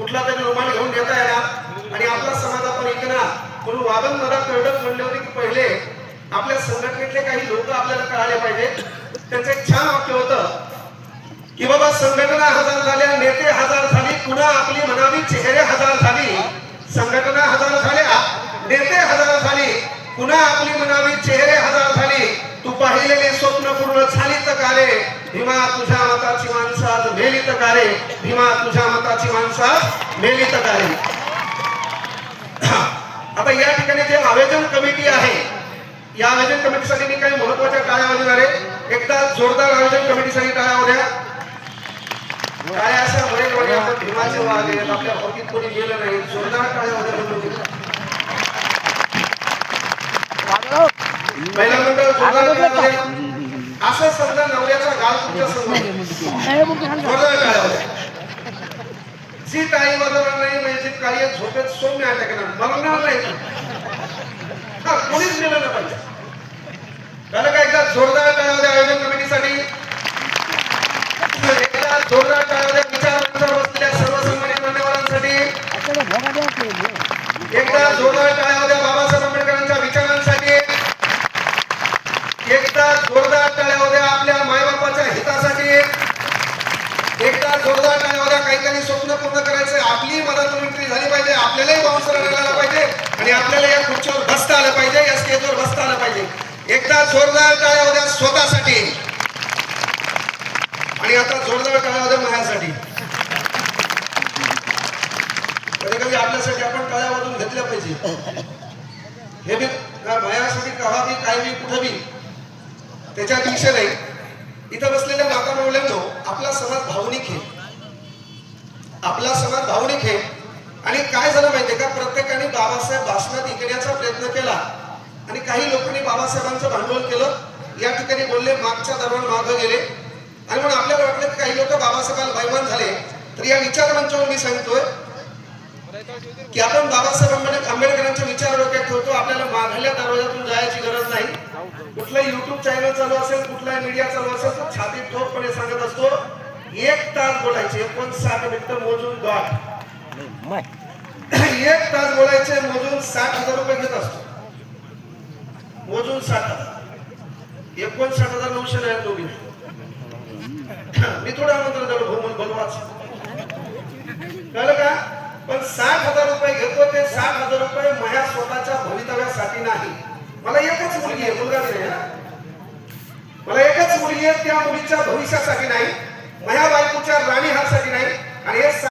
कुठला तरी रुमाल घेऊन देता येणार आणि आपला समाज आपण ऐकणार. म्हणून वादन मला कळत म्हणले होते की पहिले आपल्या संघटनेतले काही लोक आपल्याला कळाले पाहिजे. त्यांचं एक छान वाक्य होतं की बाबा संघटना हजार झाल्या, नेते हजार झाली, पुन्हा आपली म्हणावी चेहरे हजार झाली. संघटना हजार झाल्या, नेते हजार झाली, पुन्हा आपली म्हणावी चेहरे हजार झाली. तू पाहिलेले स्वप्न पूर्ण झालीत का रे भीमा, तुझ्या मताची माणसं आज मेलीत का रे भीमा, तुझ्या मताची माणसं आज मेलीत का रे. आता या ठिकाणी जे आयोजन कमिटी आहे, या आयोजन कमिटीसाठी मी काही महत्वाच्या टाळ्या वाजवणार आहे. एकदा जोरदार आयोजन कमिटीसाठी टाळ्या वाजवा. काय अशा बरेच वेळा आपण भीमाचे वागे आपल्या हॉकीत कोणी गेलं नाही. जोरदार टाळ्या वाजवा. पहिला मंडळ जोरदार टाळ्या वाजवा. असं समजा नवऱ्याचा गाल तुमच्या समोर. जोरदार टाळ्या वाजवा. जी टाळी वाजवणार नाही म्हणजे काही झोपेत सौम्य अटकणार, मरणार नाही. हा कोणीच गेलं नाही पाहिजे. झालं का? एकदा जोरदार टाळ्या वाजवा आयोजन कमिटीसाठी. एकदा जोरदार टाळ्या वाजवा विचारांवर बसलेल्या सर्व सन्मानित मान्यवरांसाठी. एकदा जोरदार टाळ्या वाजवा बाबासाहेब आंबेडकरांच्या विचारांसाठी. एकदा जोरदार टाळ्या वाजवा आपल्या मायबापाच्या हितासाठी. एकदा जोरदार टाळ्या वाजवा. काही स्वप्न पूर्ण करायचे, आपली मदत एंट्री झाली पाहिजे, आपल्यालाही बाउन्सर आणायला पाहिजे आणि आपल्याला या खुर्चीवर बसता आलं पाहिजे, या स्टेजवर बसता आलं पाहिजे. एकदा जोरदार टाळ्या वाजवा स्वतःसाठी आणि आता जोरदार टाळ्या वाजवा माझ्यासाठी. कधी कधी आपल्यासाठी आपण टाळ्या वाजवून घेतल्या पाहिजे. हे बी माझ्यासाठी कवा बी काय बी कुठं बी त्याच्यात विषय नाही. इथं बसलेल्या माता माऊल्यांनो, आपला समाज भावनिक आहे. आपला समाज भावनिक आहे. आणि काय झालं माहितीये का, प्रत्येकाने बाबासाहेब भाषणात ऐकण्याचा प्रयत्न केला आणि काही लोकांनी बाबासाहेबांचं भांडवल केलं. या ठिकाणी बोलले, मागच्या दरम्यान मागे गेले आणि म्हणून आपल्याला वाटलं की काही लोक बाबासाहेबांना बैमान झाले. तर या विचार मंचावर मी सांगतोय की आपण बाबासाहेब आंबेडकरांचे विचार डोक्यात ठेवतो. आपल्याला मागल्या दरवाजातून जायची गरज नाही. कुठलाही युट्यूब चॅनल चालू असेल, कुठलाही मीडिया चालू असेल तर छातीत ठोकपणे सांगत असतो, 1 तास बोलायचे 59 मिनिटं मोजून गाठ. 1 तास बोलायचे मोजून 60,000 रुपये घेत असतो. मोजून 60,000, 59,900 नाही दोघी. मी थोडं आमंत्रण दिलं भूमन बलवाच, कळलं का? पण 60,000 रुपये घेतो. ते 60,000 रुपये माझ्या स्वतःच्या भवितव्यासाठी नाही. मला एकच मुलगी आहे, मुलगा नाही. मला एकच मुलगी आहे, त्या मुलीच्या भविष्यासाठी नाही, माझ्या बायकोच्या राणीहासाठी नाही. आणि हे